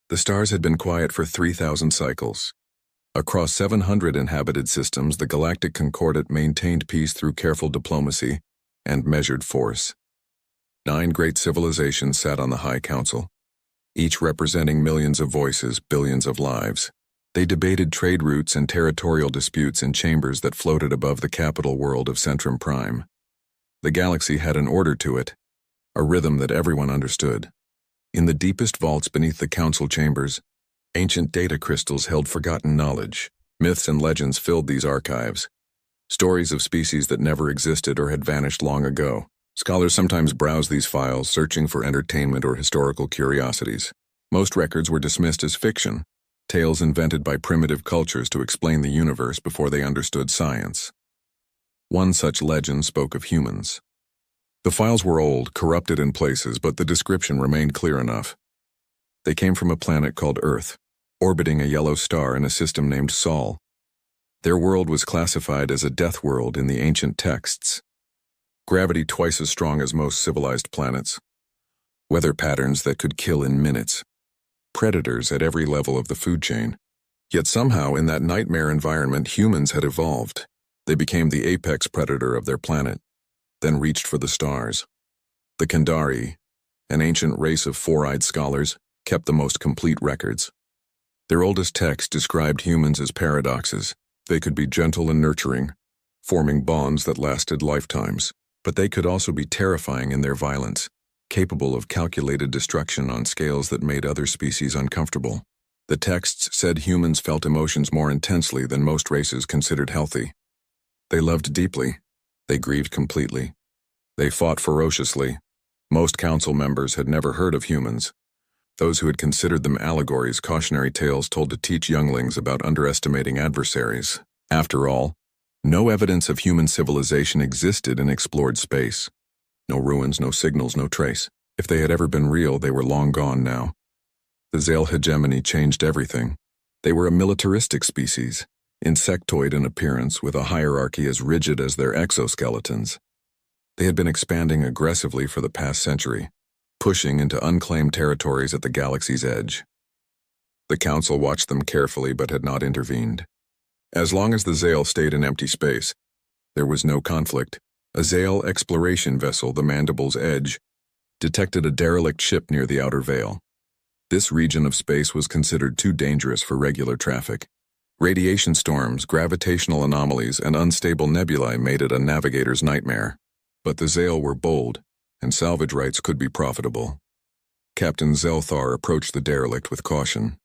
The stars had been quiet for 3,000 cycles. Across 700 inhabited systems, the Galactic Concordat maintained peace through careful diplomacy and measured force. 9 great civilizations sat on the High Council, each representing millions of voices, billions of lives. They debated trade routes and territorial disputes in chambers that floated above the capital world of Centrum Prime. The galaxy had an order to it, a rhythm that everyone understood. In the deepest vaults beneath the council chambers, ancient data crystals held forgotten knowledge. Myths and legends filled these archives, stories of species that never existed or had vanished long ago. Scholars sometimes browsed these files, searching for entertainment or historical curiosities. Most records were dismissed as fiction, tales invented by primitive cultures to explain the universe before they understood science. One such legend spoke of humans. The files were old, corrupted in places, but the description remained clear enough. They came from a planet called Earth, orbiting a yellow star in a system named Sol. Their world was classified as a death world in the ancient texts. Gravity twice as strong as most civilized planets. Weather patterns that could kill in minutes. Predators at every level of the food chain. Yet somehow in that nightmare environment, humans had evolved. They became the apex predator of their planet, then reached for the stars. The Kandari, an ancient race of four-eyed scholars, kept the most complete records. Their oldest text described humans as paradoxes. They could be gentle and nurturing, forming bonds that lasted lifetimes, but they could also be terrifying in their violence, capable of calculated destruction on scales that made other species uncomfortable. The texts said humans felt emotions more intensely than most races considered healthy. They loved deeply. They grieved completely. They fought ferociously. Most council members had never heard of humans. Those who had considered them allegories, cautionary tales told to teach younglings about underestimating adversaries. After all, no evidence of human civilization existed in explored space. No ruins, no signals, no trace. If they had ever been real, they were long gone now. The Zale hegemony changed everything. They were a militaristic species, insectoid in appearance with a hierarchy as rigid as their exoskeletons. They had been expanding aggressively for the past century, pushing into unclaimed territories at the galaxy's edge. The Council watched them carefully but had not intervened. As long as the Zale stayed in empty space, there was no conflict. A Zale exploration vessel, the Mandible's Edge, detected a derelict ship near the outer veil. This region of space was considered too dangerous for regular traffic. Radiation storms, gravitational anomalies, and unstable nebulae made it a navigator's nightmare. But the Zale were bold, and salvage rights could be profitable. Captain Zelthar approached the derelict with caution.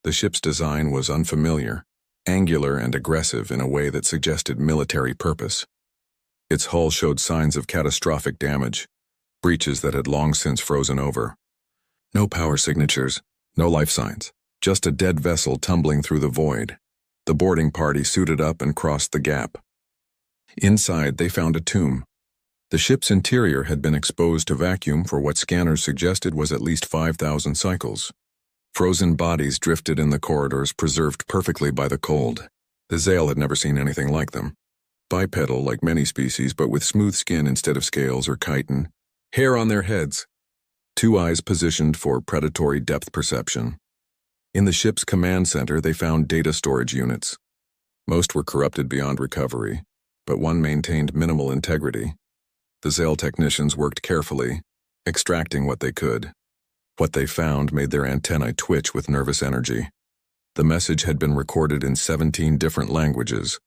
The ship's design was unfamiliar, angular and aggressive in a way that suggested military purpose. Its hull showed signs of catastrophic damage, breaches that had long since frozen over. No power signatures, no life signs, just a dead vessel tumbling through the void. The boarding party suited up and crossed the gap. Inside, they found a tomb. The ship's interior had been exposed to vacuum for what scanners suggested was at least 5,000 cycles. Frozen bodies drifted in the corridors, preserved perfectly by the cold. The Zale had never seen anything like them. Bipedal like many species, but with smooth skin instead of scales or chitin. Hair on their heads. 2 eyes positioned for predatory depth perception. In the ship's command center, they found data storage units. Most were corrupted beyond recovery, but one maintained minimal integrity. The Zale technicians worked carefully, extracting what they could. What they found made their antennae twitch with nervous energy. The message had been recorded in 17 different languages,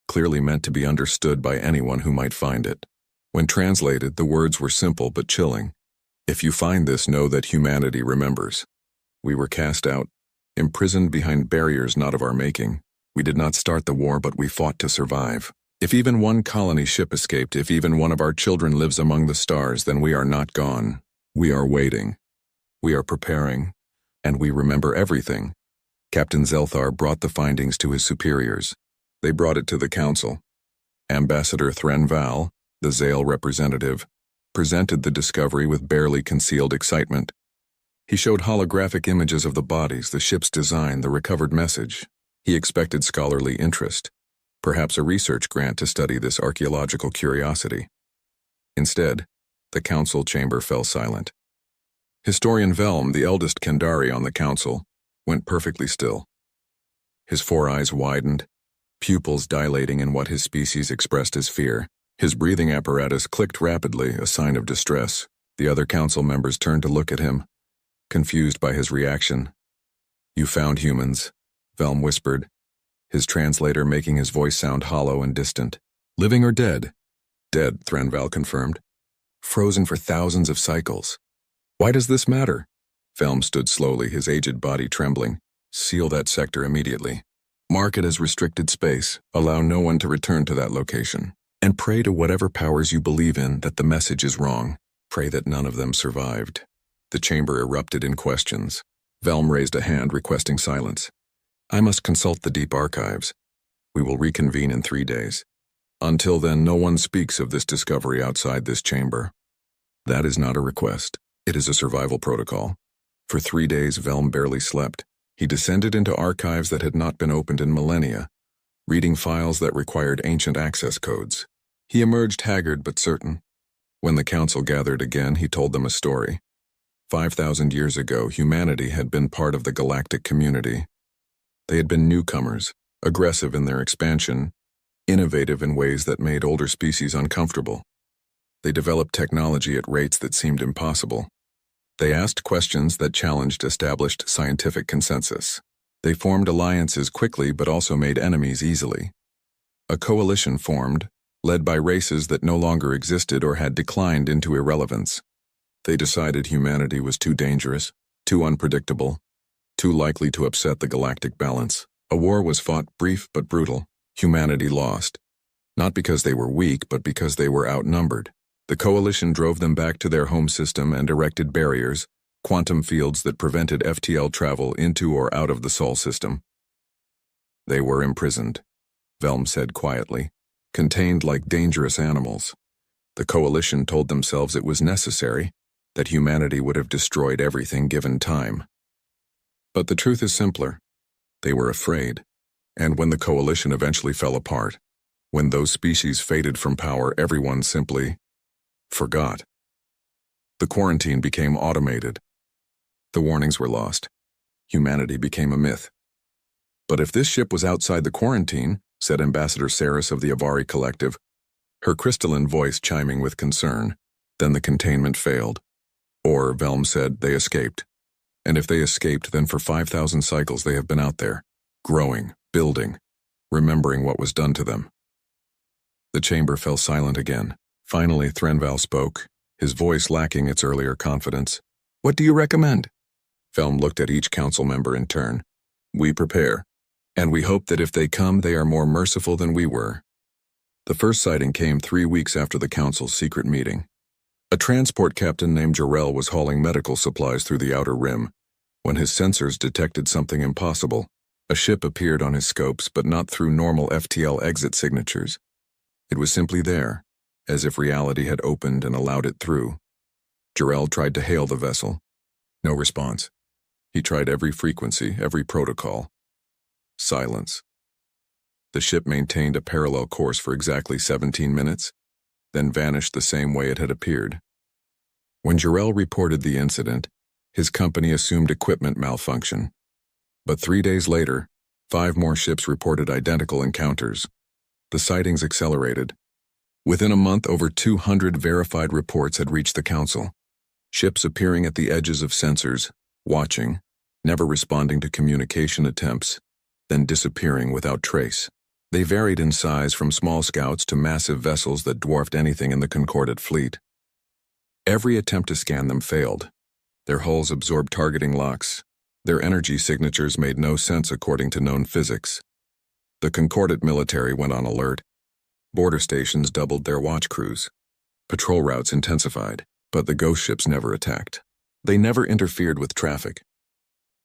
clearly meant to be understood by anyone who might find it. When translated, the words were simple but chilling. If you find this, know that humanity remembers. We were cast out, imprisoned behind barriers not of our making. We did not start the war, but we fought to survive. If even one colony ship escaped, if even one of our children lives among the stars, then we are not gone. We are waiting. We are preparing. And we remember everything. Captain Zelthar brought the findings to his superiors. They brought it to the council. Ambassador Threnval, the Zale representative, presented the discovery with barely concealed excitement. He showed holographic images of the bodies, the ship's design, the recovered message. He expected scholarly interest, perhaps a research grant to study this archaeological curiosity. Instead, the council chamber fell silent. Historian Velm, the eldest Kendari on the council, went perfectly still. His four eyes widened, pupils dilating in what his species expressed as fear. His breathing apparatus clicked rapidly, a sign of distress. The other council members turned to look at him, confused by his reaction. "You found humans," Velm whispered, his translator making his voice sound hollow and distant. "Living or dead?" "Dead," Thranval confirmed. "Frozen for thousands of cycles." "Why does this matter?" Velm stood slowly, his aged body trembling. "Seal that sector immediately. Mark it as restricted space. Allow no one to return to that location. And pray to whatever powers you believe in that the message is wrong. Pray that none of them survived." The chamber erupted in questions. Velm raised a hand requesting silence. "I must consult the deep archives. We will reconvene in 3 days. Until then, no one speaks of this discovery outside this chamber." "That is not a request. It is a survival protocol." For 3 days, Velm barely slept. He descended into archives that had not been opened in millennia, reading files that required ancient access codes. He emerged haggard but certain. When the council gathered again, he told them a story. 5,000 years ago, humanity had been part of the galactic community. They had been newcomers, aggressive in their expansion, innovative in ways that made older species uncomfortable. They developed technology at rates that seemed impossible. They asked questions that challenged established scientific consensus. They formed alliances quickly but also made enemies easily. A coalition formed, led by races that no longer existed or had declined into irrelevance. They decided humanity was too dangerous, too unpredictable, too likely to upset the galactic balance. A war was fought, brief but brutal. Humanity lost, not because they were weak, but because they were outnumbered. The coalition drove them back to their home system and erected barriers, quantum fields that prevented FTL travel into or out of the Sol system. They were imprisoned, Velm said quietly, contained like dangerous animals. The coalition told themselves it was necessary, that humanity would have destroyed everything given time. But the truth is simpler. They were afraid. And when the coalition eventually fell apart, when those species faded from power, everyone simply forgot. The quarantine became automated. The warnings were lost. Humanity became a myth. "But if this ship was outside the quarantine," said Ambassador Saris of the Avari Collective, her crystalline voice chiming with concern, "then the containment failed." Or, Velm said, they escaped. And if they escaped, then for 5,000 cycles they have been out there, growing, building, remembering what was done to them. The chamber fell silent again. Finally, Thranval spoke, his voice lacking its earlier confidence. "What do you recommend?" Velm looked at each council member in turn. "We prepare, and we hope that if they come, they are more merciful than we were." The first sighting came 3 weeks after the council's secret meeting. A transport captain named Jarrell was hauling medical supplies through the outer rim when his sensors detected something impossible. A ship appeared on his scopes, but not through normal FTL exit signatures. It was simply there, as if reality had opened and allowed it through. Jarrell tried to hail the vessel. No response. He tried every frequency, every protocol. Silence. The ship maintained a parallel course for exactly 17 minutes, then vanished the same way it had appeared. When Jarrell reported the incident, his company assumed equipment malfunction. But 3 days later, 5 more ships reported identical encounters. The sightings accelerated. Within a month, over 200 verified reports had reached the council. Ships appearing at the edges of sensors, watching, never responding to communication attempts, then disappearing without trace. They varied in size from small scouts to massive vessels that dwarfed anything in the Concordat fleet. Every attempt to scan them failed. Their hulls absorbed targeting locks. Their energy signatures made no sense according to known physics. The Concordat military went on alert. Border stations doubled their watch crews. Patrol routes intensified, but the ghost ships never attacked. They never interfered with traffic.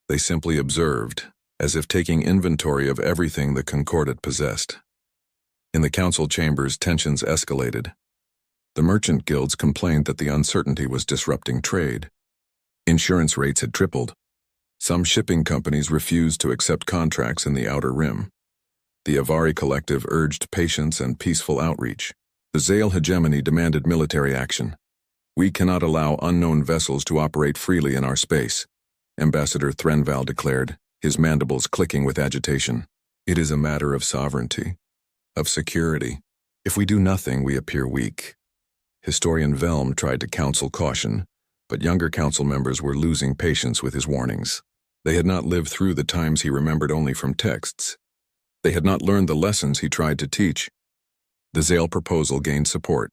They simply observed, as if taking inventory of everything the Concordat possessed. In the council chambers, tensions escalated. The merchant guilds complained that the uncertainty was disrupting trade. Insurance rates had tripled. Some shipping companies refused to accept contracts in the Outer Rim. The Avari Collective urged patience and peaceful outreach. The Zale hegemony demanded military action. We cannot allow unknown vessels to operate freely in our space, Ambassador Threnval declared, his mandibles clicking with agitation. It is a matter of sovereignty, of security. If we do nothing, we appear weak. Historian Velm tried to counsel caution, but younger council members were losing patience with his warnings. They had not lived through the times he remembered only from texts. They had not learned the lessons he tried to teach. The Zale proposal gained support.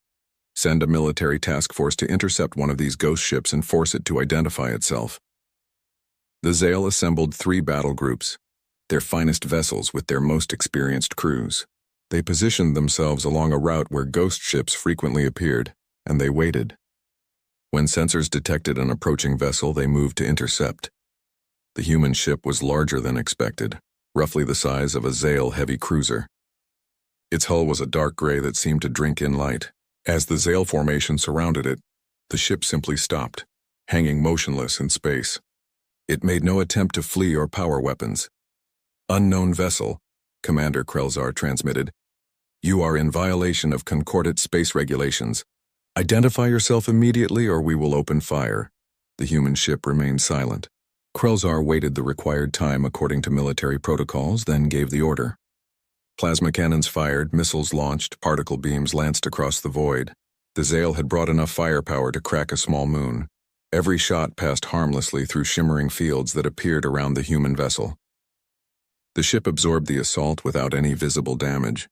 Send a military task force to intercept one of these ghost ships and force it to identify itself. The Zale assembled 3 battle groups, their finest vessels with their most experienced crews. They positioned themselves along a route where ghost ships frequently appeared, and they waited. When sensors detected an approaching vessel, they moved to intercept. The human ship was larger than expected, roughly the size of a Zale heavy cruiser. Its hull was a dark gray that seemed to drink in light. As the Zale formation surrounded it, the ship simply stopped, hanging motionless in space. It made no attempt to flee or power weapons. "Unknown vessel," Commander Krelzar transmitted. "You are in violation of Concordate space regulations. Identify yourself immediately or we will open fire." The human ship remained silent. Krelzar waited the required time according to military protocols, then gave the order. Plasma cannons fired, missiles launched, particle beams lanced across the void. The Zale had brought enough firepower to crack a small moon. Every shot passed harmlessly through shimmering fields that appeared around the human vessel. The ship absorbed the assault without any visible damage.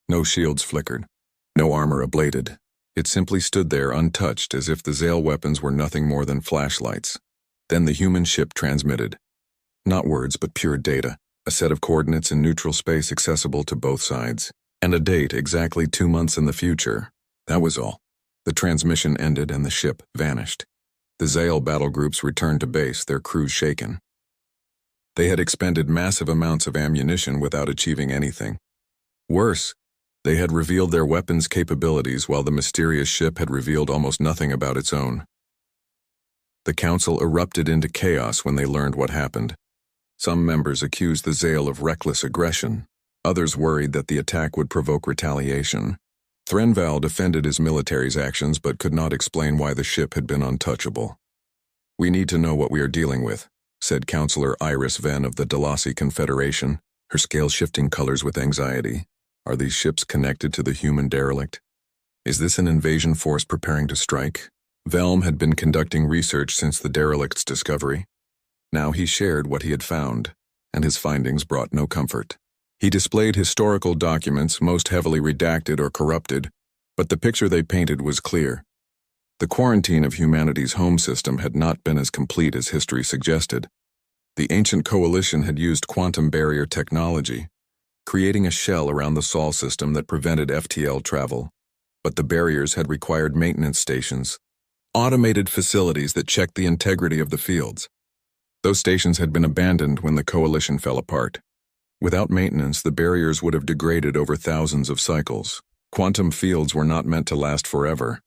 No shields flickered, no armor ablated. It simply stood there untouched, as if the Zale weapons were nothing more than flashlights. Then the human ship transmitted. Not words, but pure data. A set of coordinates in neutral space accessible to both sides. And a date exactly 2 months in the future. That was all. The transmission ended and the ship vanished. The Zale battle groups returned to base, their crews shaken. They had expended massive amounts of ammunition without achieving anything. Worse, they had revealed their weapons' capabilities while the mysterious ship had revealed almost nothing about its own. The council erupted into chaos when they learned what happened. Some members accused the Zale of reckless aggression. Others worried that the attack would provoke retaliation. Threnval defended his military's actions but could not explain why the ship had been untouchable. "We need to know what we are dealing with," said Councillor Iris Venn of the Delassi Confederation, her scale shifting colors with anxiety. "Are these ships connected to the human derelict? Is this an invasion force preparing to strike?" Velm had been conducting research since the derelict's discovery. Now he shared what he had found, and his findings brought no comfort. He displayed historical documents, most heavily redacted or corrupted, but the picture they painted was clear. The quarantine of humanity's home system had not been as complete as history suggested. The ancient coalition had used quantum barrier technology, creating a shell around the Sol system that prevented FTL travel, but the barriers had required maintenance stations, automated facilities that checked the integrity of the fields. Those stations had been abandoned when the coalition fell apart. Without maintenance, the barriers would have degraded over thousands of cycles. Quantum fields were not meant to last forever.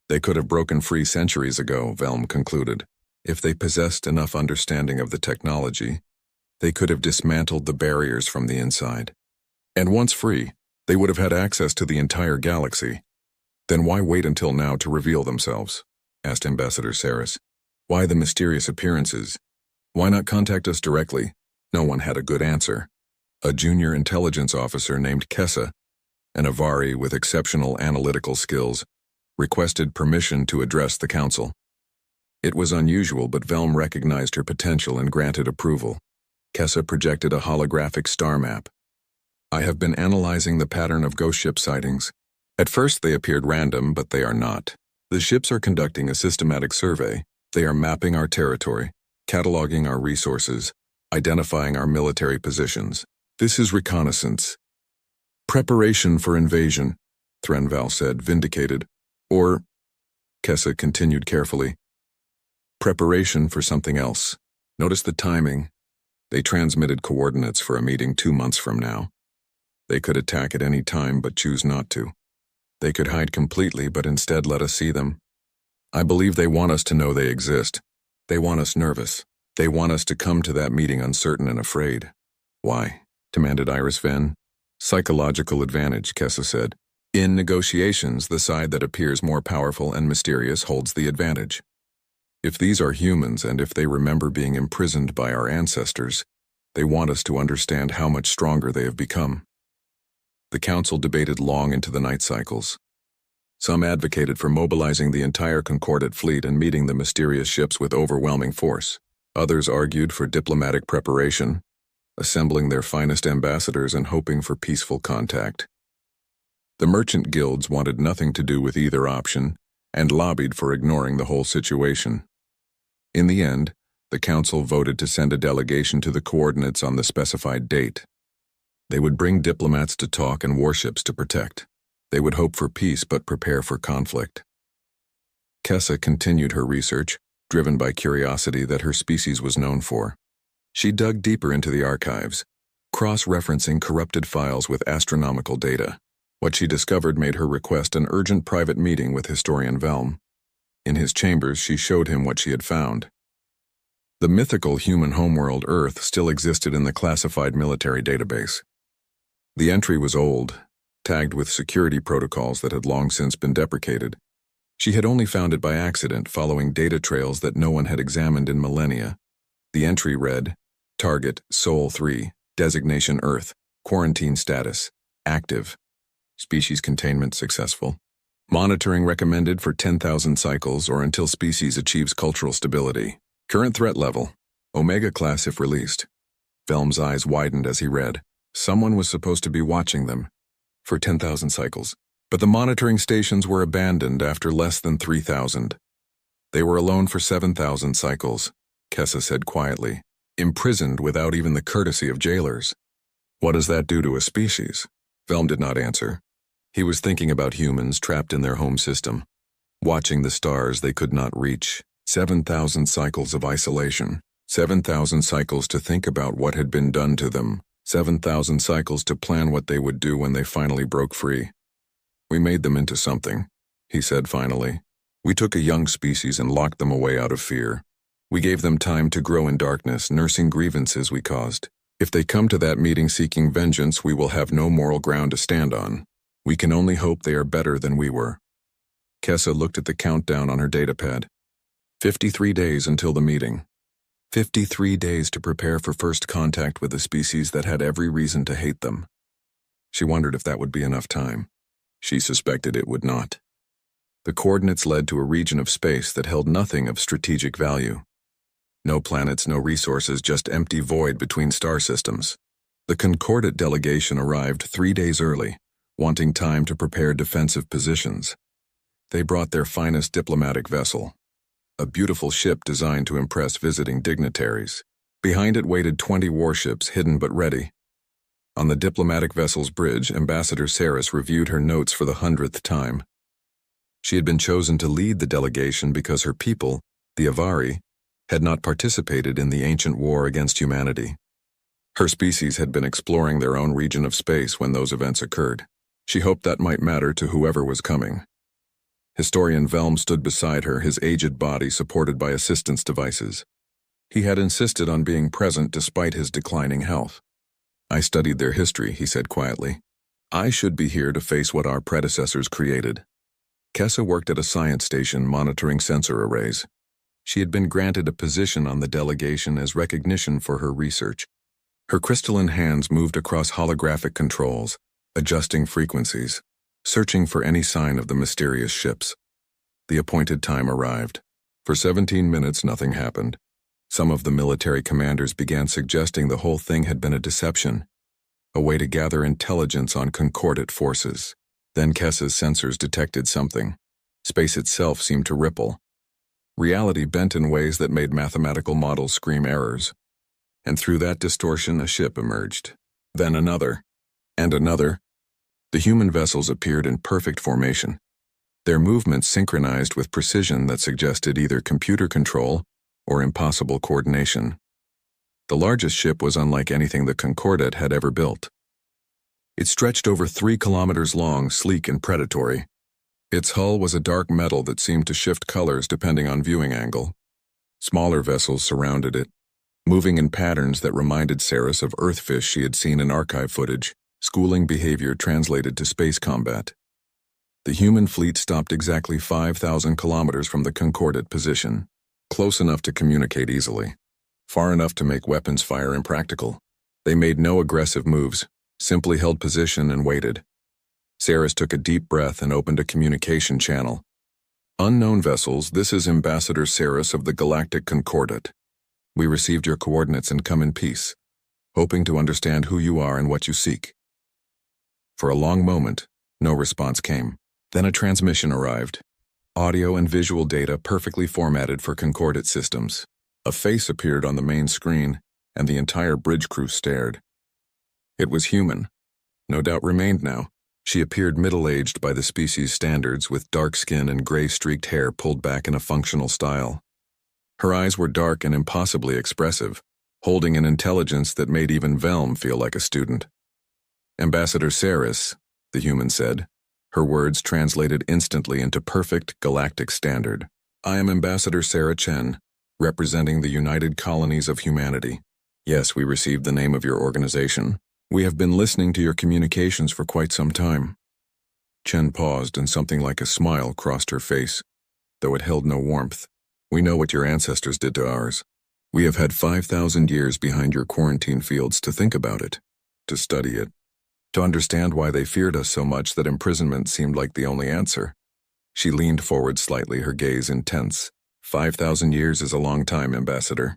They could have broken free centuries ago, Velm concluded. If they possessed enough understanding of the technology, they could have dismantled the barriers from the inside. And once free, they would have had access to the entire galaxy. "Then why wait until now to reveal themselves?" asked Ambassador Saris. "Why the mysterious appearances? Why not contact us directly?" No one had a good answer. A junior intelligence officer named Kessa, an Avari with exceptional analytical skills, requested permission to address the council. It was unusual, but Velm recognized her potential and granted approval. Kessa projected a holographic star map. "I have been analyzing the pattern of ghost ship sightings. At first they appeared random, but they are not. The ships are conducting a systematic survey. They are mapping our territory, cataloging our resources, identifying our military positions. This is reconnaissance. Preparation for invasion," Threnval said, vindicated. "Or," Kessa continued carefully, "preparation for something else. Notice the timing. They transmitted coordinates for a meeting 2 months from now. They could attack at any time but choose not to. They could hide completely but instead let us see them. I believe they want us to know they exist. They want us nervous. They want us to come to that meeting uncertain and afraid." "Why?" demanded Iris Venn. "Psychological advantage," Kessa said. In negotiations, the side that appears more powerful and mysterious holds the advantage. If these are humans and if they remember being imprisoned by our ancestors, they want us to understand how much stronger they have become. The council debated long into the night cycles. Some advocated for mobilizing the entire Concordat fleet and meeting the mysterious ships with overwhelming force. Others argued for diplomatic preparation, assembling their finest ambassadors and hoping for peaceful contact. The merchant guilds wanted nothing to do with either option and lobbied for ignoring the whole situation. In the end, the council voted to send a delegation to the coordinates on the specified date. They would bring diplomats to talk and warships to protect. They would hope for peace but prepare for conflict. Kessa continued her research, driven by curiosity that her species was known for. She dug deeper into the archives, cross-referencing corrupted files with astronomical data. What she discovered made her request an urgent private meeting with historian Velm. In his chambers, she showed him what she had found. The mythical human homeworld Earth still existed in the classified military database. The entry was old, tagged with security protocols that had long since been deprecated. She had only found it by accident, following data trails that no one had examined in millennia. The entry read, Target Sol 3, Designation Earth, Quarantine Status, Active, Species Containment Successful. Monitoring recommended for 10,000 cycles or until species achieves cultural stability. Current threat level, Omega class if released. Velm's eyes widened as he read. Someone was supposed to be watching them for 10,000 cycles, but the monitoring stations were abandoned after less than 3,000. They were alone for 7,000 cycles, Kessa said quietly, imprisoned without even the courtesy of jailers. What does that do to a species? Velm did not answer. He was thinking about humans trapped in their home system, watching the stars they could not reach. 7,000 cycles of isolation, 7,000 cycles to think about what had been done to them, 7,000 cycles to plan what they would do when they finally broke free. We made them into something, he said finally. We took a young species and locked them away out of fear. We gave them time to grow in darkness, nursing grievances we caused. If they come to that meeting seeking vengeance, we will have no moral ground to stand on. We can only hope they are better than we were. Kessa looked at the countdown on her datapad. 53 days until the meeting. 53 days to prepare for first contact with a species that had every reason to hate them. She wondered if that would be enough time. She suspected it would not. The coordinates led to a region of space that held nothing of strategic value. No planets, no resources, just empty void between star systems. The Concordat delegation arrived 3 days early, wanting time to prepare defensive positions. They brought their finest diplomatic vessel, a beautiful ship designed to impress visiting dignitaries. Behind it waited 20 warships, hidden but ready. On the diplomatic vessel's bridge, Ambassador Saris reviewed her notes for the 100th time. She had been chosen to lead the delegation because her people, the Avari, had not participated in the ancient war against humanity. Her species had been exploring their own region of space when those events occurred. She hoped that might matter to whoever was coming. Historian Velm stood beside her, his aged body supported by assistance devices. He had insisted on being present despite his declining health. I studied their history, he said quietly. I should be here to face what our predecessors created. Kessa worked at a science station monitoring sensor arrays. She had been granted a position on the delegation as recognition for her research. Her crystalline hands moved across holographic controls, adjusting frequencies, searching for any sign of the mysterious ships. The appointed time arrived. For 17 minutes, nothing happened. Some of the military commanders began suggesting the whole thing had been a deception, a way to gather intelligence on Concordat forces. Then Kessa's sensors detected something. Space itself seemed to ripple. Reality bent in ways that made mathematical models scream errors. And through that distortion, a ship emerged. Then another. And another. The human vessels appeared in perfect formation. Their movements synchronized with precision that suggested either computer control or impossible coordination. The largest ship was unlike anything the Concordat had ever built. It stretched over 3 kilometers long, sleek and predatory. Its hull was a dark metal that seemed to shift colors depending on viewing angle. Smaller vessels surrounded it, moving in patterns that reminded Saris of earthfish she had seen in archive footage, schooling behavior translated to space combat. The human fleet stopped exactly 5,000 kilometers from the Concordate position, close enough to communicate easily, far enough to make weapons fire impractical. They made no aggressive moves, simply held position and waited. Saris took a deep breath and opened a communication channel. Unknown vessels, this is Ambassador Saris of the Galactic Concordate. We received your coordinates and come in peace, hoping to understand who you are and what you seek. For a long moment, no response came. Then a transmission arrived. Audio and visual data perfectly formatted for Concordate systems. A face appeared on the main screen, and the entire bridge crew stared. It was human. No doubt remained now. She appeared middle-aged by the species standards, with dark skin and gray-streaked hair pulled back in a functional style. Her eyes were dark and impossibly expressive, holding an intelligence that made even Velm feel like a student. Ambassador Saris, the human said. Her words translated instantly into perfect galactic standard. I am Ambassador Sarah Chen, representing the United Colonies of Humanity. Yes, we received the name of your organization. We have been listening to your communications for quite some time. Chen paused, and something like a smile crossed her face, though it held no warmth. We know what your ancestors did to ours. We have had 5,000 years behind your quarantine fields to think about it, to study it, to understand why they feared us so much that imprisonment seemed like the only answer. She leaned forward slightly, her gaze intense. 5,000 years is a long time, Ambassador.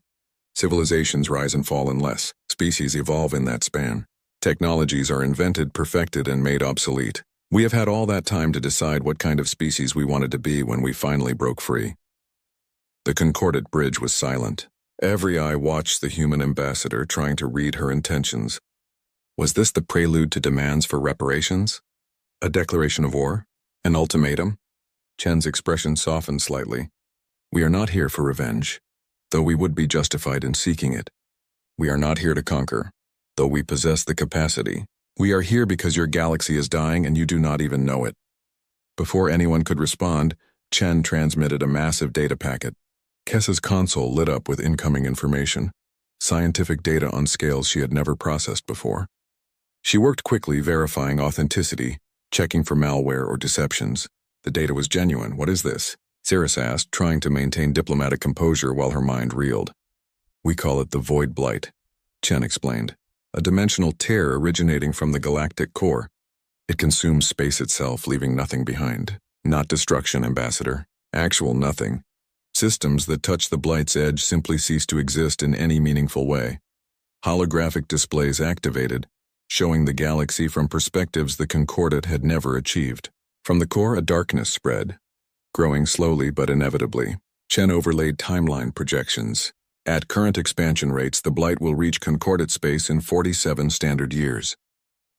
Civilizations rise and fall in less. Species evolve in that span. Technologies are invented, perfected, and made obsolete. We have had all that time to decide what kind of species we wanted to be when we finally broke free. The Concordate bridge was silent. Every eye watched the human ambassador, trying to read her intentions. Was this the prelude to demands for reparations? A declaration of war? An ultimatum? Chen's expression softened slightly. We are not here for revenge, though we would be justified in seeking it. We are not here to conquer, though we possess the capacity. We are here because your galaxy is dying and you do not even know it. Before anyone could respond, Chen transmitted a massive data packet. Kessa's console lit up with incoming information, scientific data on scales she had never processed before. She worked quickly, verifying authenticity, checking for malware or deceptions. The data was genuine. What is this? Saris asked, trying to maintain diplomatic composure while her mind reeled. We call it the Void Blight, Chen explained. A dimensional tear originating from the galactic core. It consumes space itself, leaving nothing behind. Not destruction, Ambassador. Actual nothing. Systems that touch the Blight's edge simply cease to exist in any meaningful way. Holographic displays activated, showing the galaxy from perspectives the Concordate had never achieved. From the core, a darkness spread, growing slowly but inevitably. Chen overlaid timeline projections. At current expansion rates, the Blight will reach Concordate space in 47 standard years.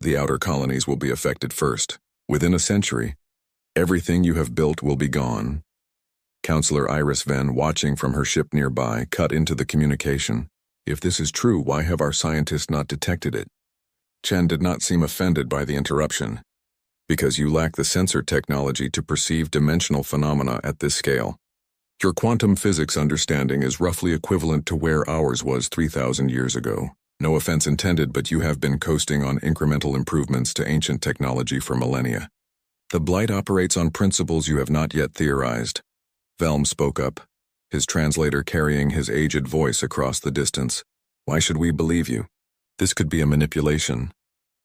The outer colonies will be affected first. Within a century, everything you have built will be gone. Counselor Iris Venn, watching from her ship nearby, cut into the communication. If this is true, why have our scientists not detected it? Chen did not seem offended by the interruption. Because you lack the sensor technology to perceive dimensional phenomena at this scale. Your quantum physics understanding is roughly equivalent to where ours was 3,000 years ago. No offense intended, but you have been coasting on incremental improvements to ancient technology for millennia. The Blight operates on principles you have not yet theorized. Velm spoke up, his translator carrying his aged voice across the distance. Why should we believe you? This could be a manipulation,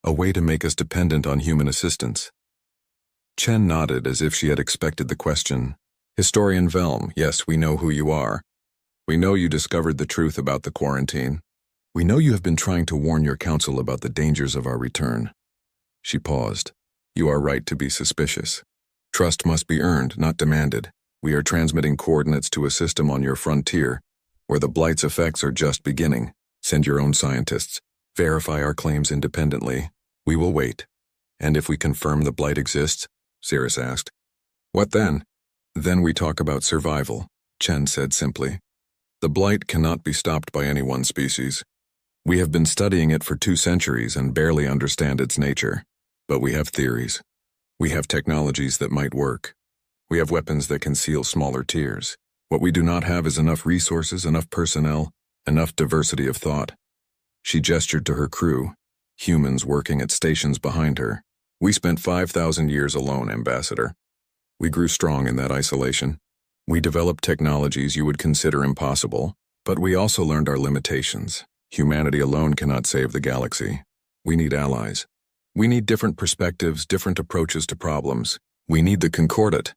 a way to make us dependent on human assistance. Chen nodded as if she had expected the question. Historian Velm, yes, we know who you are. We know you discovered the truth about the quarantine. We know you have been trying to warn your council about the dangers of our return. She paused. You are right to be suspicious. Trust must be earned, not demanded. We are transmitting coordinates to a system on your frontier, where the Blight's effects are just beginning. Send your own scientists. Verify our claims independently. We will wait. And if we confirm the Blight exists? Saris asked. What then? Then we talk about survival, Chen said simply. The Blight cannot be stopped by any one species. We have been studying it for 2 centuries and barely understand its nature. But we have theories. We have technologies that might work. We have weapons that can seal smaller tiers. What we do not have is enough resources, enough personnel, enough diversity of thought. She gestured to her crew, humans working at stations behind her. We spent 5,000 years alone, Ambassador. We grew strong in that isolation. We developed technologies you would consider impossible, but we also learned our limitations. Humanity alone cannot save the galaxy. We need allies. We need different perspectives, different approaches to problems. We need the Concordat.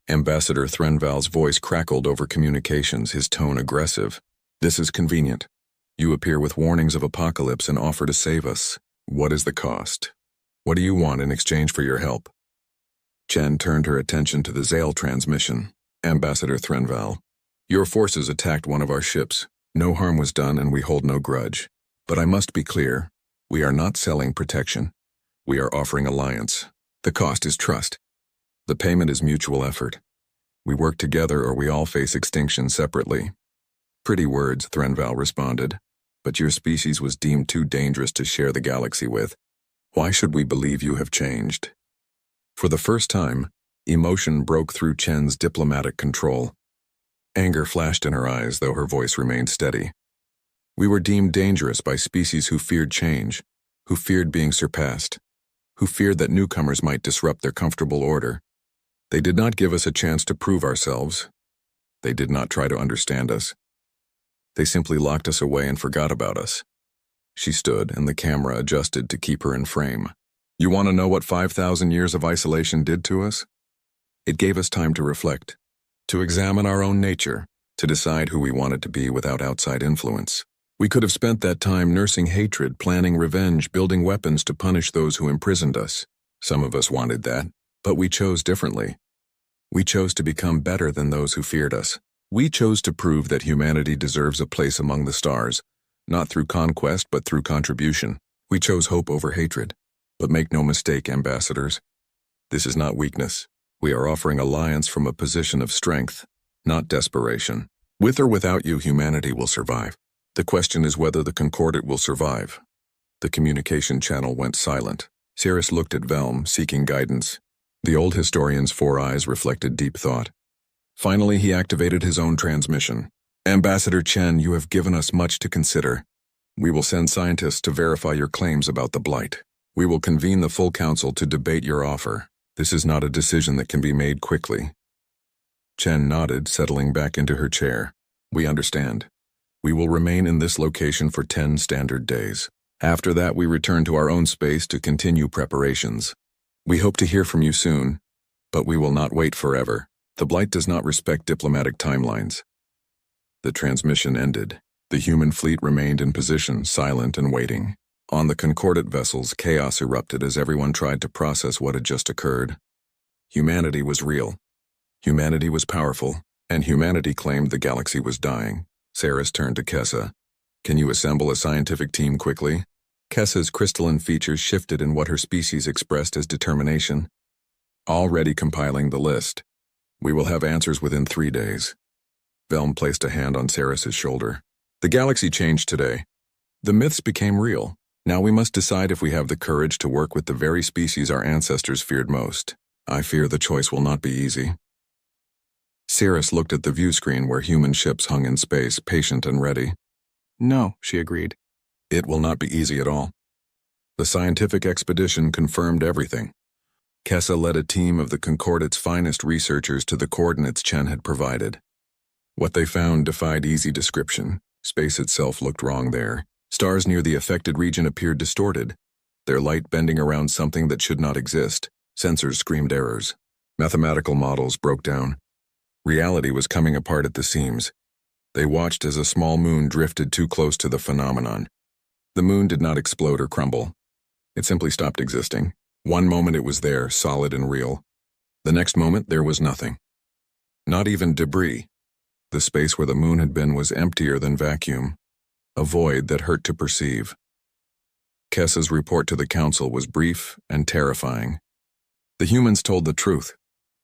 Ambassador Threnval's voice crackled over communications, his tone aggressive. This is convenient. You appear with warnings of apocalypse and offer to save us. What is the cost? What do you want in exchange for your help? Chen turned her attention to the Zale transmission. Ambassador Threnval, your forces attacked one of our ships. No harm was done and we hold no grudge. But I must be clear, we are not selling protection. We are offering alliance. The cost is trust. The payment is mutual effort. We work together or we all face extinction separately. Pretty words, Threnval responded. But your species was deemed too dangerous to share the galaxy with. Why should we believe you have changed? For the first time, emotion broke through Chen's diplomatic control. Anger flashed in her eyes, though her voice remained steady. We were deemed dangerous by species who feared change, who feared being surpassed, who feared that newcomers might disrupt their comfortable order. They did not give us a chance to prove ourselves. They did not try to understand us. They simply locked us away and forgot about us. She stood, and the camera adjusted to keep her in frame. You want to know what 5,000 years of isolation did to us? It gave us time to reflect, to examine our own nature, to decide who we wanted to be without outside influence. We could have spent that time nursing hatred, planning revenge, building weapons to punish those who imprisoned us. Some of us wanted that, but we chose differently. We chose to become better than those who feared us. We chose to prove that humanity deserves a place among the stars, not through conquest but through contribution. We chose hope over hatred. But make no mistake, ambassadors, this is not weakness. We are offering alliance from a position of strength, not desperation. With or without you, humanity will survive. The question is whether the Concordat will survive. The communication channel went silent. Cirrus looked at Velm, seeking guidance. The old historian's 4 eyes reflected deep thought. Finally, he activated his own transmission. Ambassador Chen, you have given us much to consider. We will send scientists to verify your claims about the Blight. We will convene the full council to debate your offer. This is not a decision that can be made quickly. Chen nodded, settling back into her chair. We understand. We will remain in this location for 10 standard days. After that, we return to our own space to continue preparations. We hope to hear from you soon, but we will not wait forever. The Blight does not respect diplomatic timelines. The transmission ended. The human fleet remained in position, silent and waiting. On the Concordat vessels, chaos erupted as everyone tried to process what had just occurred. Humanity was real. Humanity was powerful, and humanity claimed the galaxy was dying. Cirrus turned to Kessa. Can you assemble a scientific team quickly? Kessa's crystalline features shifted in what her species expressed as determination. Already compiling the list. We will have answers within 3 days. Velm placed a hand on Cirrus's shoulder. The galaxy changed today. The myths became real. Now we must decide if we have the courage to work with the very species our ancestors feared most. I fear the choice will not be easy. Cirrus looked at the view screen where human ships hung in space, patient and ready. No, she agreed. It will not be easy at all. The scientific expedition confirmed everything. Kessa led a team of the Concordat's finest researchers to the coordinates Chen had provided. What they found defied easy description. Space itself looked wrong there. Stars near the affected region appeared distorted, their light bending around something that should not exist. Sensors screamed errors. Mathematical models broke down. Reality was coming apart at the seams. They watched as a small moon drifted too close to the phenomenon. The moon did not explode or crumble. It simply stopped existing. One moment it was there, solid and real. The next moment there was nothing. Not even debris. The space where the moon had been was emptier than vacuum. A void that hurt to perceive. Kessa's report to the council was brief and terrifying. The humans told the truth.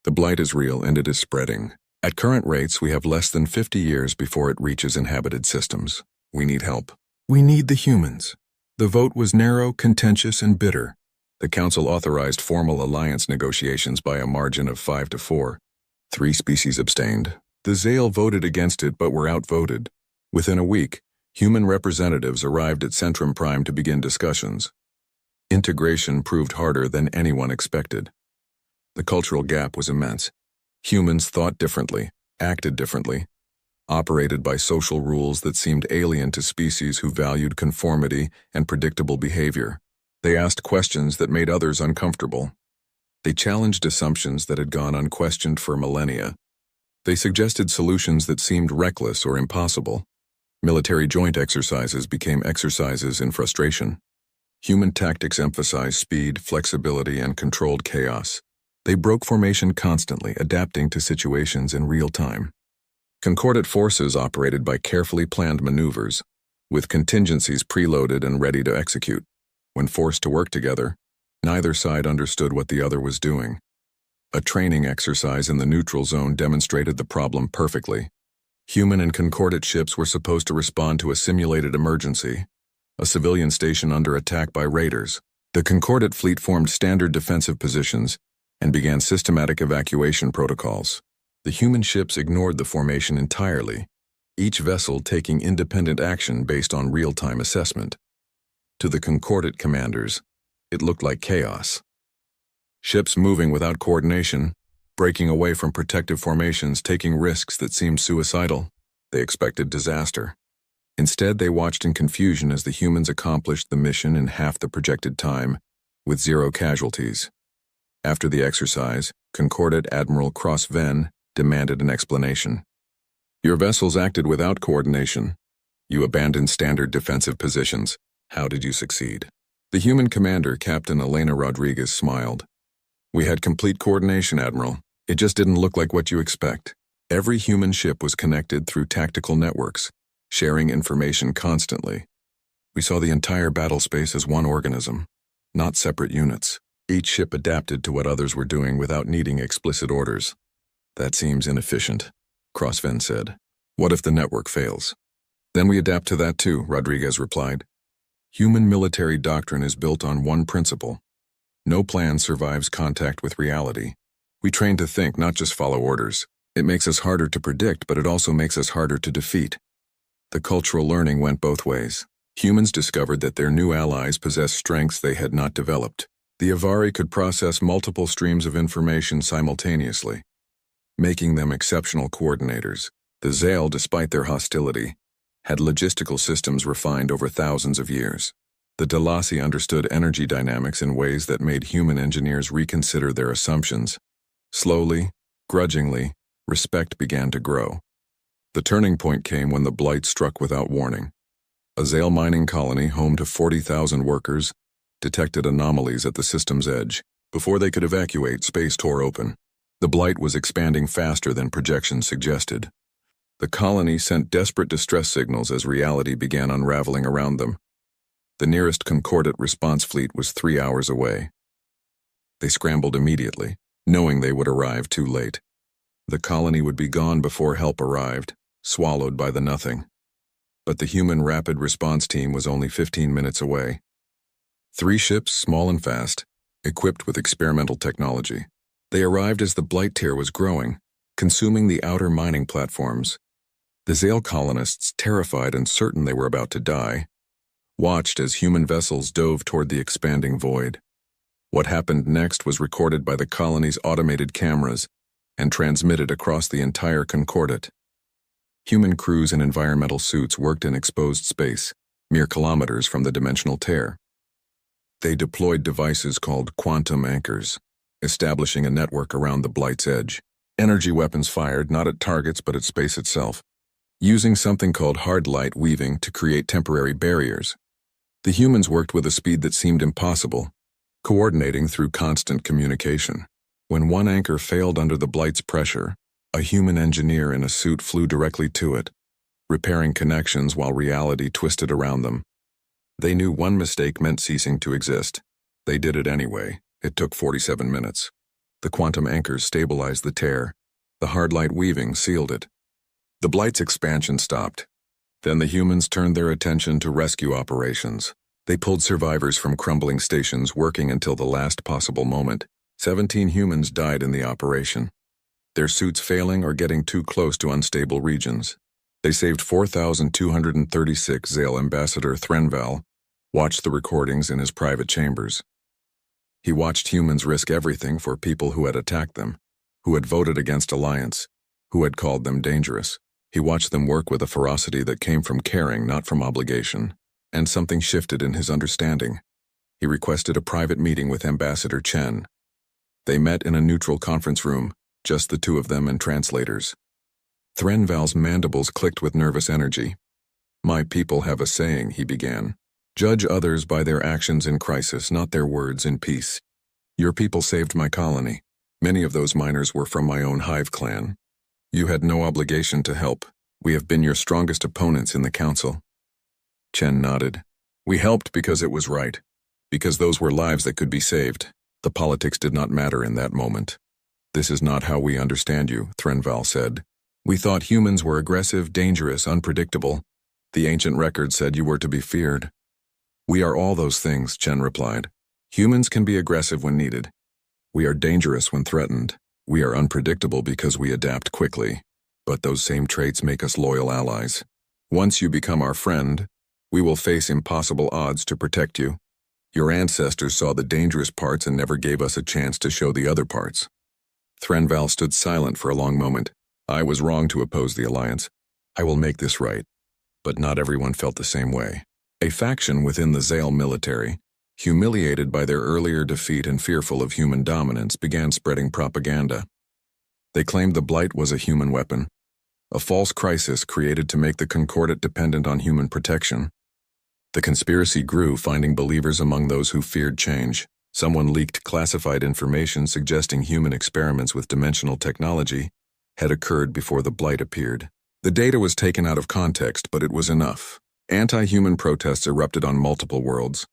The Blight is real and it is spreading. At current rates, we have less than 50 years before it reaches inhabited systems. We need help. We need the humans. The vote was narrow, contentious, and bitter. The council authorized formal alliance negotiations by a margin of 5-4. 3 species abstained. The Zale voted against it but were outvoted. Within a week, human representatives arrived at Centrum Prime to begin discussions. Integration proved harder than anyone expected. The cultural gap was immense. Humans thought differently, acted differently, operated by social rules that seemed alien to species who valued conformity and predictable behavior. They asked questions that made others uncomfortable. They challenged assumptions that had gone unquestioned for millennia. They suggested solutions that seemed reckless or impossible. Military joint exercises became exercises in frustration. Human tactics emphasized speed, flexibility, and controlled chaos. They broke formation constantly, adapting to situations in real time. Concordate forces operated by carefully planned maneuvers, with contingencies preloaded and ready to execute. When forced to work together, neither side understood what the other was doing. A training exercise in the neutral zone demonstrated the problem perfectly. Human and concordate ships were supposed to respond to a simulated emergency, a civilian station under attack by raiders. The concordate fleet formed standard defensive positions and began systematic evacuation protocols. The human ships ignored the formation entirely, each vessel taking independent action based on real-time assessment. To the concordate commanders, it looked like chaos. Ships moving without coordination, breaking away from protective formations, taking risks that seemed suicidal. They expected disaster. Instead, they watched in confusion as the humans accomplished the mission in half the projected time, with 0 casualties. After the exercise, Concordate Admiral Cross Venn demanded an explanation. Your vessels acted without coordination. You abandoned standard defensive positions. How did you succeed? The human commander, Captain Elena Rodriguez, smiled. We had complete coordination, Admiral. It just didn't look like what you expect. Every human ship was connected through tactical networks, sharing information constantly. We saw the entire battle space as one organism, not separate units. Each ship adapted to what others were doing without needing explicit orders. That seems inefficient, Crossven said. What if the network fails? Then we adapt to that too, Rodriguez replied. Human military doctrine is built on one principle. No plan survives contact with reality. We train to think, not just follow orders. It makes us harder to predict, but it also makes us harder to defeat. The cultural learning went both ways. Humans discovered that their new allies possessed strengths they had not developed. The Avari could process multiple streams of information simultaneously, making them exceptional coordinators. The Zale, despite their hostility, had logistical systems refined over thousands of years. The Delasi understood energy dynamics in ways that made human engineers reconsider their assumptions. Slowly, grudgingly, respect began to grow. The turning point came when the Blight struck without warning. A Zale mining colony, home to 40,000 workers, detected anomalies at the system's edge. Before they could evacuate, space tore open. The Blight was expanding faster than projections suggested. The colony sent desperate distress signals as reality began unraveling around them. The nearest Concordate response fleet was 3 hours away. They scrambled immediately, knowing they would arrive too late. The colony would be gone before help arrived, swallowed by the nothing. But the human rapid response team was only 15 minutes away. 3 ships, small and fast, equipped with experimental technology. They arrived as the Blight tier was growing, consuming the outer mining platforms. The Zale colonists, terrified and certain they were about to die, watched as human vessels dove toward the expanding void. What happened next was recorded by the colony's automated cameras and transmitted across the entire Concordate. Human crews in environmental suits worked in exposed space, mere kilometers from the dimensional tear. They deployed devices called quantum anchors, establishing a network around the Blight's edge. Energy weapons fired not at targets but at space itself, using something called hard light weaving to create temporary barriers. The humans worked with a speed that seemed impossible, coordinating through constant communication. When one anchor failed under the Blight's pressure, a human engineer in a suit flew directly to it, repairing connections while reality twisted around them. They knew one mistake meant ceasing to exist. They did it anyway. It took 47 minutes. The quantum anchors stabilized the tear. The hard light weaving sealed it. The Blight's expansion stopped. Then the humans turned their attention to rescue operations. They pulled survivors from crumbling stations, working until the last possible moment. 17 humans died in the operation, their suits failing or getting too close to unstable regions. They saved 4,236 Zale Ambassador Threnval, watched the recordings in his private chambers. He watched humans risk everything for people who had attacked them, who had voted against alliance, who had called them dangerous. He watched them work with a ferocity that came from caring, not from obligation, and something shifted in his understanding. He requested a private meeting with Ambassador Chen. They met in a neutral conference room, just the two of them and translators. Threnval's mandibles clicked with nervous energy. "My people have a saying," he began. "Judge others by their actions in crisis, not their words in peace. Your people saved my colony. Many of those miners were from my own hive clan. You had no obligation to help. We have been your strongest opponents in the council." Chen nodded. "We helped because it was right, because those were lives that could be saved. The politics did not matter in that moment." "This is not how we understand you," Threnval said. "We thought humans were aggressive, dangerous, unpredictable. The ancient record said you were to be feared." "We are all those things," Chen replied. "Humans can be aggressive when needed. We are dangerous when threatened. We are unpredictable because we adapt quickly. But those same traits make us loyal allies. Once you become our friend, we will face impossible odds to protect you. Your ancestors saw the dangerous parts and never gave us a chance to show the other parts." Threnval stood silent for a long moment. "I was wrong to oppose the alliance. I will make this right." But not everyone felt the same way. A faction within the Zale military, humiliated by their earlier defeat and fearful of human dominance, began spreading propaganda. They claimed the Blight was a human weapon, a false crisis created to make the Concordat dependent on human protection. The conspiracy grew, finding believers among those who feared change. Someone leaked classified information suggesting human experiments with dimensional technology had occurred before the Blight appeared. The data was taken out of context, but it was enough. Anti-human protests erupted on multiple worlds.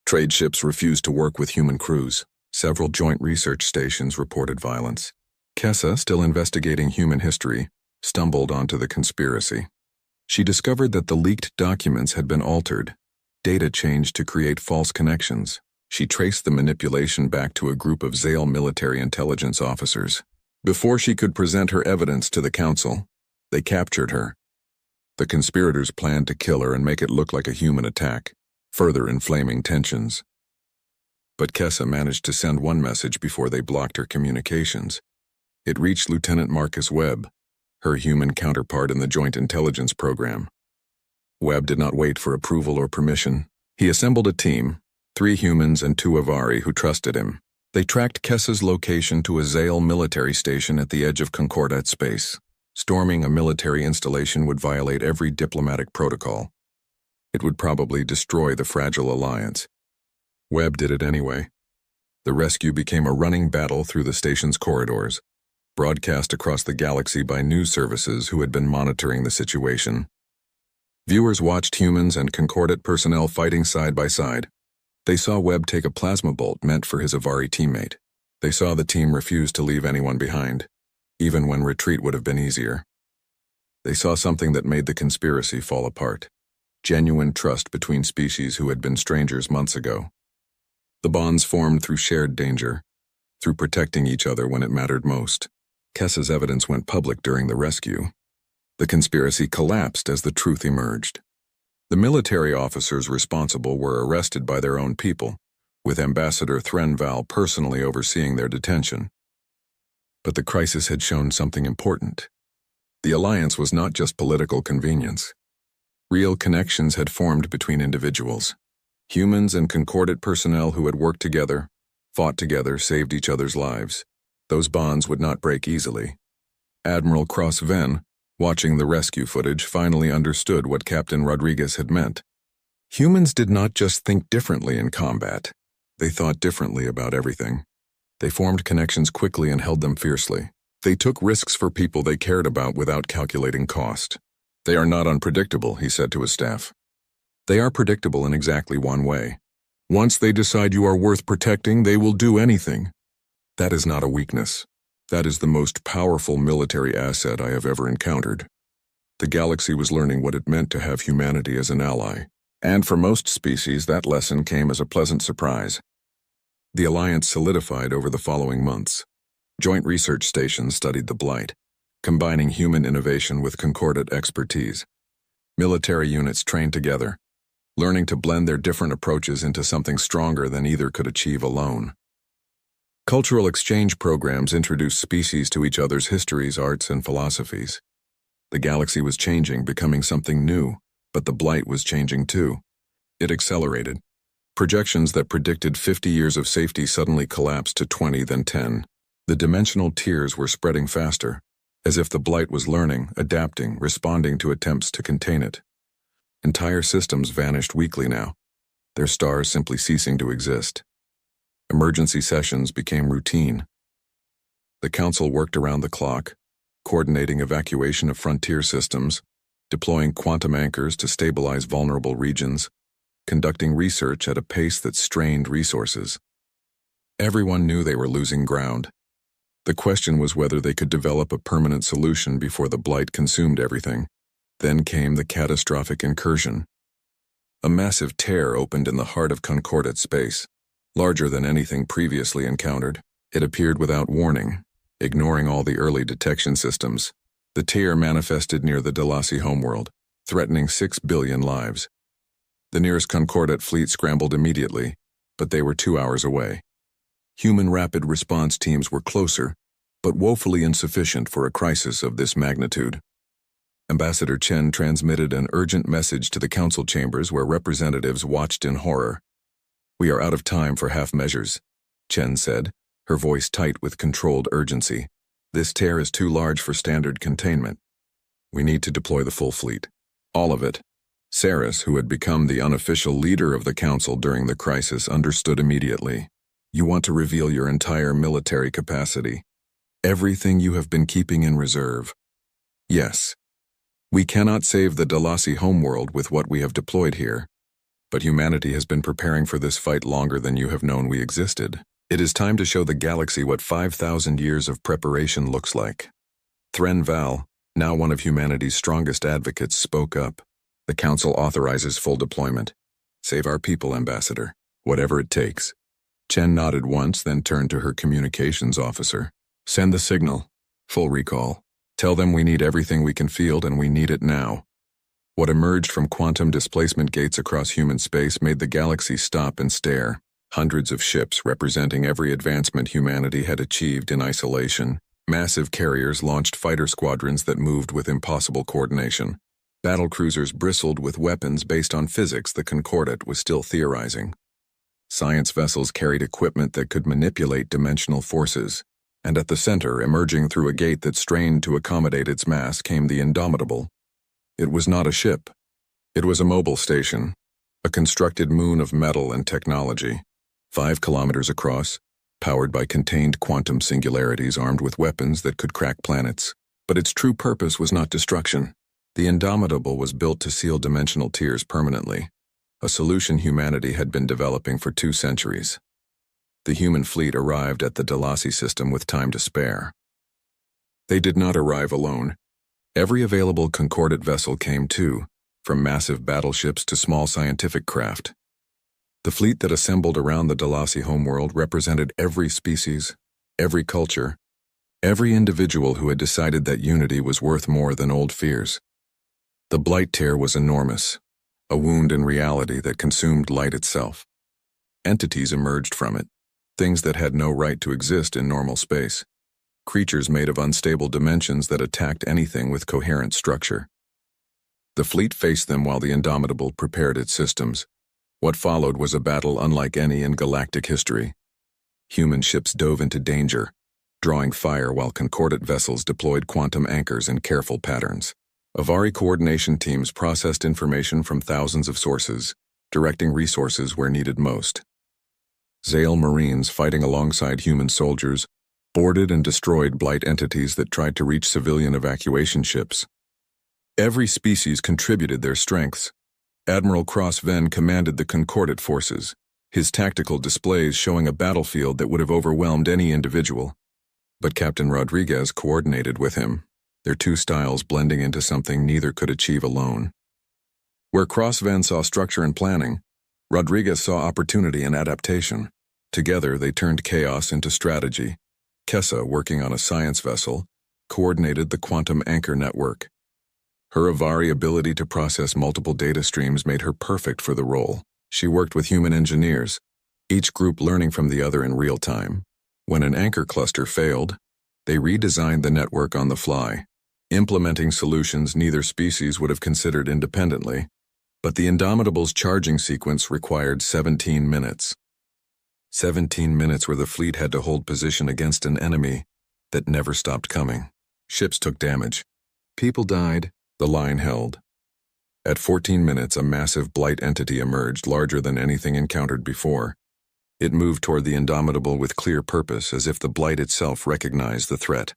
Trade ships refused to work with human crews. Several joint research stations reported violence. Kessa, still investigating human history, stumbled onto the conspiracy. She discovered that the leaked documents had been altered, data changed to create false connections. She traced the manipulation back to a group of Zale military intelligence officers. Before she could present her evidence to the council, they captured her. The conspirators planned to kill her and make it look like a human attack, further inflaming tensions. But Kessa managed to send one message before they blocked her communications. It reached Lieutenant Marcus Webb, her human counterpart in the Joint Intelligence Program. Webb did not wait for approval or permission. He assembled a team, 3 humans and 2 Avari who trusted him. They tracked Kessa's location to a Zale military station at the edge of Concordat space. Storming a military installation would violate every diplomatic protocol. It would probably destroy the fragile alliance. Webb did it anyway. The rescue became a running battle through the station's corridors, broadcast across the galaxy by news services who had been monitoring the situation. Viewers watched humans and Concordat personnel fighting side by side. They saw Webb take a plasma bolt meant for his Avari teammate. They saw the team refuse to leave anyone behind, even when retreat would have been easier. They saw something that made the conspiracy fall apart. Genuine trust between species who had been strangers months ago. The bonds formed through shared danger, through protecting each other when it mattered most. Kessa's evidence went public during the rescue. The conspiracy collapsed as the truth emerged. The military officers responsible were arrested by their own people, with Ambassador Threnval personally overseeing their detention. But the crisis had shown something important. The alliance was not just political convenience. Real connections had formed between individuals. Humans and Concordat personnel who had worked together, fought together, saved each other's lives. Those bonds would not break easily. Admiral Cross Venn, watching the rescue footage, finally understood what Captain Rodriguez had meant. Humans did not just think differently in combat. They thought differently about everything. They formed connections quickly and held them fiercely. They took risks for people they cared about without calculating cost. "They are not unpredictable," he said to his staff. "They are predictable in exactly one way. Once they decide you are worth protecting, they will do anything. That is not a weakness. That is the most powerful military asset I have ever encountered." The galaxy was learning what it meant to have humanity as an ally. And for most species, that lesson came as a pleasant surprise. The alliance solidified over the following months. Joint research stations studied the Blight, combining human innovation with Concordat expertise. Military units trained together. learning to blend their different approaches into something stronger than either could achieve alone. Cultural exchange programs introduced species to each other's histories, arts, and philosophies. The galaxy was changing, becoming something new, but the blight was changing too. It accelerated. Projections that predicted 50 years of safety suddenly collapsed to 20, then 10. The dimensional tiers were spreading faster, as if the blight was learning, adapting, responding to attempts to contain it. Entire systems vanished weekly now, their stars simply ceasing to exist. Emergency sessions became routine. The Council worked around the clock, coordinating evacuation of frontier systems, deploying quantum anchors to stabilize vulnerable regions, conducting research at a pace that strained resources. Everyone knew they were losing ground. The question was whether they could develop a permanent solution before the blight consumed everything. Then came the catastrophic incursion. A massive tear opened in the heart of Concordat space, larger than anything previously encountered. It appeared without warning, ignoring all the early detection systems. The tear manifested near the Dalasi homeworld, threatening 6 billion lives. The nearest Concordat fleet scrambled immediately, but they were 2 hours away. Human rapid response teams were closer, but woefully insufficient for a crisis of this magnitude. Ambassador Chen transmitted an urgent message to the council chambers where representatives watched in horror. "We are out of time for half measures," Chen said, her voice tight with controlled urgency. "This tear is too large for standard containment. We need to deploy the full fleet. All of it." Saris, who had become the unofficial leader of the council during the crisis, understood immediately. "You want to reveal your entire military capacity. Everything you have been keeping in reserve." "Yes. We cannot save the Dalasi homeworld with what we have deployed here. But humanity has been preparing for this fight longer than you have known we existed. It is time to show the galaxy what 5,000 years of preparation looks like." Thren Val, now one of humanity's strongest advocates, spoke up. "The Council authorizes full deployment. Save our people, Ambassador. Whatever it takes." Chen nodded once, then turned to her communications officer. "Send the signal. Full recall. Tell them we need everything we can field and we need it now." What emerged from quantum displacement gates across human space made the galaxy stop and stare. Hundreds of ships representing every advancement humanity had achieved in isolation. Massive carriers launched fighter squadrons that moved with impossible coordination. Battlecruisers bristled with weapons based on physics the Concordat was still theorizing. Science vessels carried equipment that could manipulate dimensional forces. And at the center, emerging through a gate that strained to accommodate its mass, came the Indomitable. It was not a ship. It was a mobile station, a constructed moon of metal and technology, 5 kilometers across, powered by contained quantum singularities armed with weapons that could crack planets. But its true purpose was not destruction. The Indomitable was built to seal dimensional tiers permanently, a solution humanity had been developing for 2 centuries. The human fleet arrived at the Dalasi system with time to spare. They did not arrive alone. Every available Concordat vessel came too, from massive battleships to small scientific craft. The fleet that assembled around the Dalasi homeworld represented every species, every culture, every individual who had decided that unity was worth more than old fears. The blight tear was enormous, a wound in reality that consumed light itself. Entities emerged from it. Things that had no right to exist in normal space. Creatures made of unstable dimensions that attacked anything with coherent structure. The fleet faced them while the Indomitable prepared its systems. What followed was a battle unlike any in galactic history. Human ships dove into danger, drawing fire while Concordat vessels deployed quantum anchors in careful patterns. Avari coordination teams processed information from thousands of sources, directing resources where needed most. Zale Marines, fighting alongside human soldiers, boarded and destroyed blight entities that tried to reach civilian evacuation ships. Every species contributed their strengths. Admiral Cross Venn commanded the Concordat forces, his tactical displays showing a battlefield that would have overwhelmed any individual. But Captain Rodriguez coordinated with him, their 2 styles blending into something neither could achieve alone. Where Cross Venn saw structure and planning, Rodriguez saw opportunity and adaptation. Together, they turned chaos into strategy. Kessa, working on a science vessel, coordinated the quantum anchor network. Her Avari ability to process multiple data streams made her perfect for the role. She worked with human engineers, each group learning from the other in real time. When an anchor cluster failed, they redesigned the network on the fly, implementing solutions neither species would have considered independently. But the Indomitable's charging sequence required 17 minutes. 17 minutes where the fleet had to hold position against an enemy that never stopped coming. Ships took damage. People died. The line held. At 14 minutes, a massive blight entity emerged, larger than anything encountered before. It moved toward the Indomitable with clear purpose, as if the blight itself recognized the threat.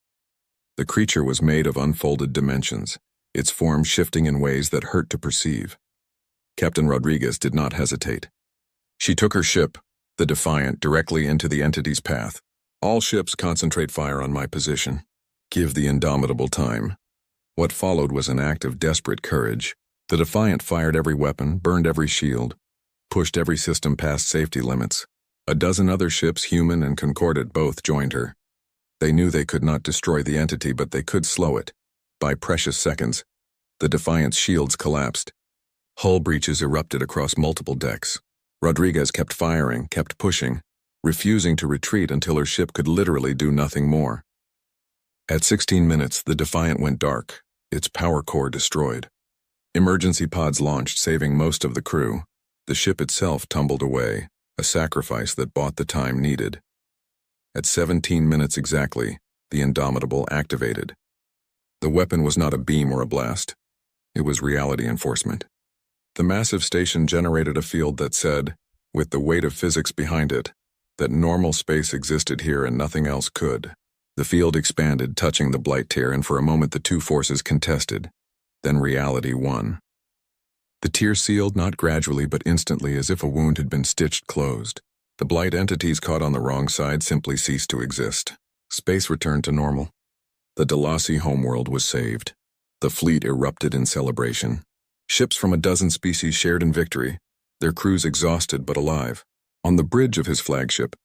The creature was made of unfolded dimensions, its form shifting in ways that hurt to perceive. Captain Rodriguez did not hesitate. She took her ship, the Defiant, directly into the entity's path. All ships concentrate fire on my position. Give the Indomitable time. What followed was an act of desperate courage. The Defiant fired every weapon, burned every shield, pushed every system past safety limits. A dozen other ships, human and Concordat, both joined her. They knew they could not destroy the entity, but they could slow it. By precious seconds, the Defiant's shields collapsed. Hull breaches erupted across multiple decks. Rodriguez kept firing, kept pushing, refusing to retreat until her ship could literally do nothing more. At 16 minutes, the Defiant went dark, its power core destroyed. Emergency pods launched, saving most of the crew. The ship itself tumbled away, a sacrifice that bought the time needed. At 17 minutes exactly, the Indomitable activated. The weapon was not a beam or a blast. It was reality enforcement. The massive station generated a field that said, with the weight of physics behind it, that normal space existed here and nothing else could. The field expanded, touching the blight tier, and for a moment the two forces contested. Then reality won. The tier sealed, not gradually but instantly, as if a wound had been stitched closed. The blight entities caught on the wrong side simply ceased to exist. Space returned to normal. The Delassi homeworld was saved. The fleet erupted in celebration. Ships from a dozen species shared in victory, their crews exhausted but alive. On the bridge of his flagship,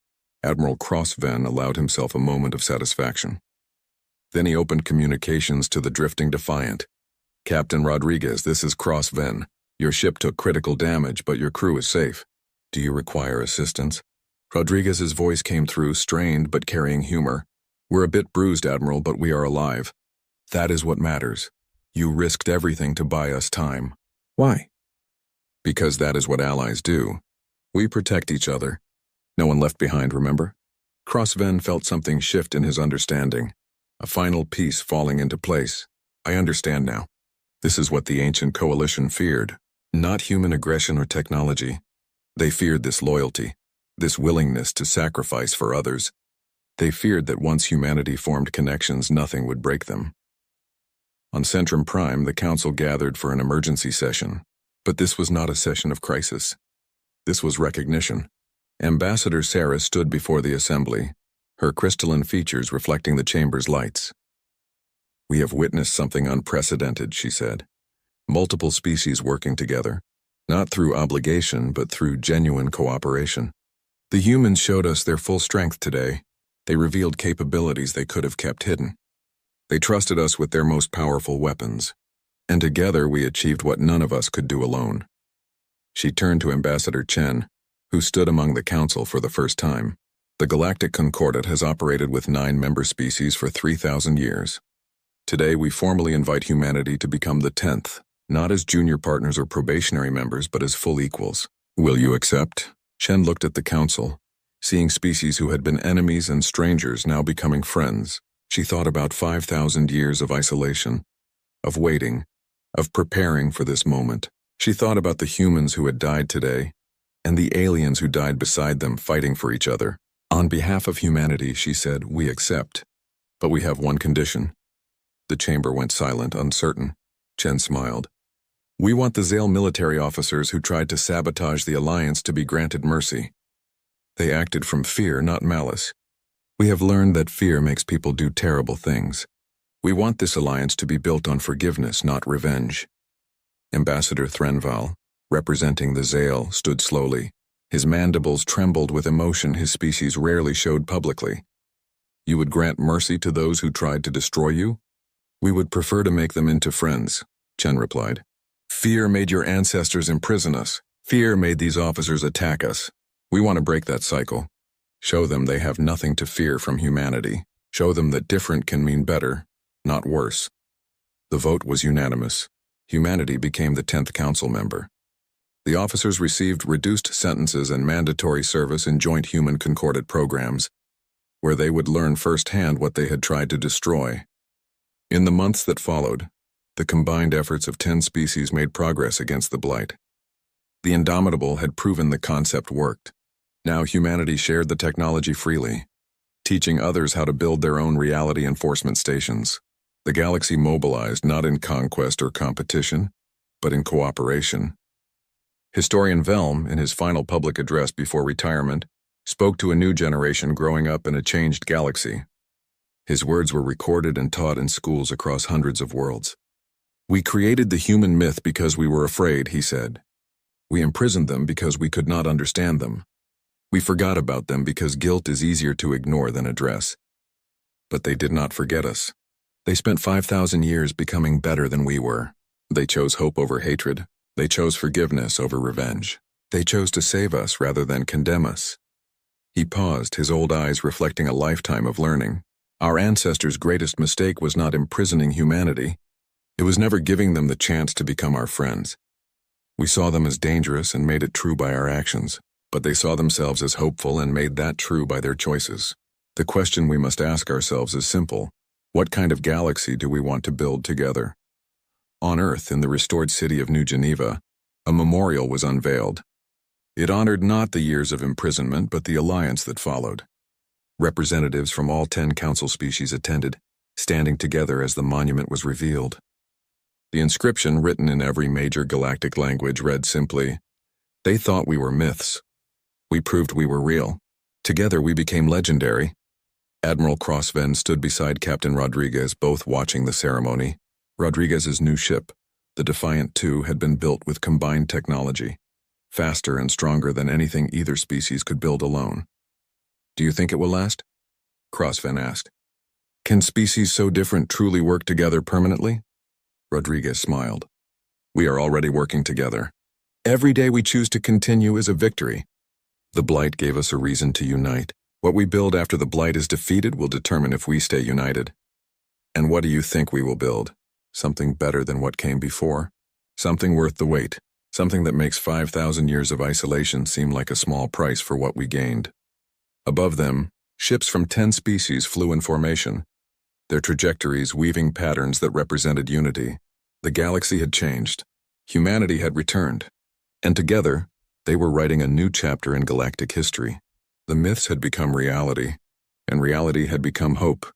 Admiral Crossven allowed himself a moment of satisfaction. Then he opened communications to the drifting Defiant. Captain Rodriguez, this is Crossven. Your ship took critical damage, but your crew is safe. Do you require assistance? Rodriguez's voice came through, strained but carrying humor. We're a bit bruised, Admiral, but we are alive. That is what matters. You risked everything to buy us time. Why? Because that is what allies do. We protect each other. No one left behind, remember? Crossven felt something shift in his understanding, a final piece falling into place. I understand now. This is what the ancient coalition feared, not human aggression or technology. They feared this loyalty, this willingness to sacrifice for others. They feared that once humanity formed connections, nothing would break them. On Centrum Prime, the Council gathered for an emergency session. But this was not a session of crisis. This was recognition. Ambassador Sarah stood before the assembly, her crystalline features reflecting the chamber's lights. We have witnessed something unprecedented, she said. Multiple species working together, not through obligation, but through genuine cooperation. The humans showed us their full strength today. They revealed capabilities they could have kept hidden. They trusted us with their most powerful weapons, and together we achieved what none of us could do alone. She turned to Ambassador Chen, who stood among the Council for the first time. The Galactic Concordat has operated with 9 member species for 3,000 years. Today we formally invite humanity to become the 10th, not as junior partners or probationary members, but as full equals. Will you accept? Chen looked at the Council, seeing species who had been enemies and strangers now becoming friends. She thought about 5,000 years of isolation, of waiting, of preparing for this moment. She thought about the humans who had died today, and the aliens who died beside them fighting for each other. On behalf of humanity, she said, we accept. But we have one condition. The chamber went silent, uncertain. Chen smiled. We want the Zale military officers who tried to sabotage the Alliance to be granted mercy. They acted from fear, not malice. We have learned that fear makes people do terrible things. We want this alliance to be built on forgiveness, not revenge. Ambassador Threnval, representing the Zale, stood slowly. His mandibles trembled with emotion his species rarely showed publicly. You would grant mercy to those who tried to destroy you? We would prefer to make them into friends. Chen replied. Fear made your ancestors imprison us. Fear made these officers attack us. We want to break that cycle. Show them they have nothing to fear from humanity. Show them that different can mean better, not worse. The vote was unanimous. Humanity became the 10th council member. The officers received reduced sentences and mandatory service in joint human concordate programs, where they would learn firsthand what they had tried to destroy. In the months that followed, the combined efforts of 10 species made progress against the blight. The Indomitable had proven the concept worked. Now humanity shared the technology freely, teaching others how to build their own reality enforcement stations. The galaxy mobilized not in conquest or competition, but in cooperation. Historian Velm, in his final public address before retirement, spoke to a new generation growing up in a changed galaxy. His words were recorded and taught in schools across hundreds of worlds. We created the human myth because we were afraid, he said. We imprisoned them because we could not understand them. We forgot about them because guilt is easier to ignore than address. But they did not forget us. They spent 5,000 years becoming better than we were. They chose hope over hatred. They chose forgiveness over revenge. They chose to save us rather than condemn us. He paused, his old eyes reflecting a lifetime of learning. Our ancestors' greatest mistake was not imprisoning humanity. It was never giving them the chance to become our friends. We saw them as dangerous and made it true by our actions, but they saw themselves as hopeful and made that true by their choices. The question we must ask ourselves is simple. What kind of galaxy do we want to build together? On Earth, in the restored city of New Geneva, a memorial was unveiled. It honored not the years of imprisonment, but the alliance that followed. Representatives from all 10 council species attended, standing together as the monument was revealed. The inscription, written in every major galactic language, read simply, "They thought we were myths. We proved we were real. Together we became legendary." Admiral Crossven stood beside Captain Rodriguez, both watching the ceremony. Rodriguez's new ship, the Defiant II, had been built with combined technology, faster and stronger than anything either species could build alone. "Do you think it will last?" Crossven asked. "Can species so different truly work together permanently?" Rodriguez smiled. "We are already working together. Every day we choose to continue is a victory. The blight gave us a reason to unite. What we build after the blight is defeated will determine if we stay united. And what do you think we will build? Something better than what came before? Something worth the wait. Something that makes 5,000 years of isolation seem like a small price for what we gained." Above them, ships from 10 species flew in formation, their trajectories weaving patterns that represented unity. The galaxy had changed. Humanity had returned. And together, they were writing a new chapter in galactic history. The myths had become reality, and reality had become hope.